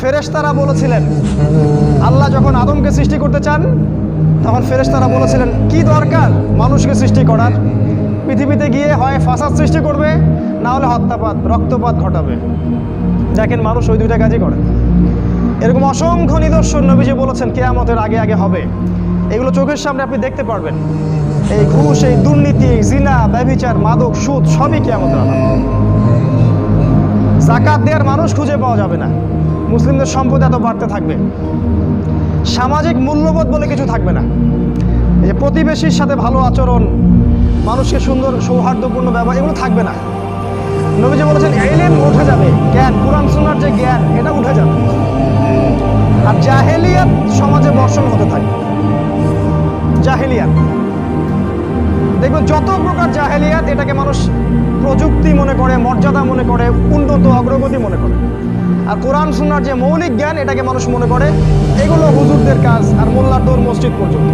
ফেরেশতারা বলেছিলেন, আল্লাহ যখন আদমকে সৃষ্টি করতে চান তখন ফেরেশতারা বলেছিলেন কি দরকার মানুষকে সৃষ্টি করার, পৃথিবীতে গিয়ে হয় ফাসাদ সৃষ্টি করবে, না হলে হত্যাপাত রক্তপাত ঘটাবে। দেখেন মানুষ ওই দুইটা কাজই করে। এরকম অসংখ্য নিদর্শন নবীজি বলেছেন কিয়ামতের আগে আগে হবে। এগুলো চোখের সামনে আপনি দেখতে পারবেন। এই ঘুষ, এই দুর্নীতি, জিনা, ব্যভিচার, মাদক, সুদ সবই কিয়ামতের আলামত। যাকাত দেওয়ার মানুষ খুঁজে পাওয়া যাবে না। মুসলিমদের সম্পদ এত বাড়তে থাকবে। সামাজিক মূল্যবোধ বলে কিছু থাকবে না। এই যে প্রতিবেশীর সাথে ভালো আচরণ, মানুষকে সুন্দর সৌহার্দ্যপূর্ণ ব্যবহার, এগুলো থাকবে না। নবীজি বলেছেন ইলম উঠে যাবে, জ্ঞান, কুরআন সুন্নাহর যে জ্ঞান এটা উঠে যাবে। আর জাহেলিয়াত সমাজে বর্ষণ হতে থাকে। জাহেলিয়াত দেখবেন যত প্রকার জাহেলিয়াত, এটাকে মানুষ প্রযুক্তি মনে করে, মর্যাদা মনে করে, উন্নত অগ্রগতি মনে করে। আর কোরআন সুন্নাহর যে মৌলিক জ্ঞান, এটাকে মানুষ মনে করে এগুলো হুজুরদের কাজ আর মোল্লার দৌড় মসজিদ পর্যন্ত।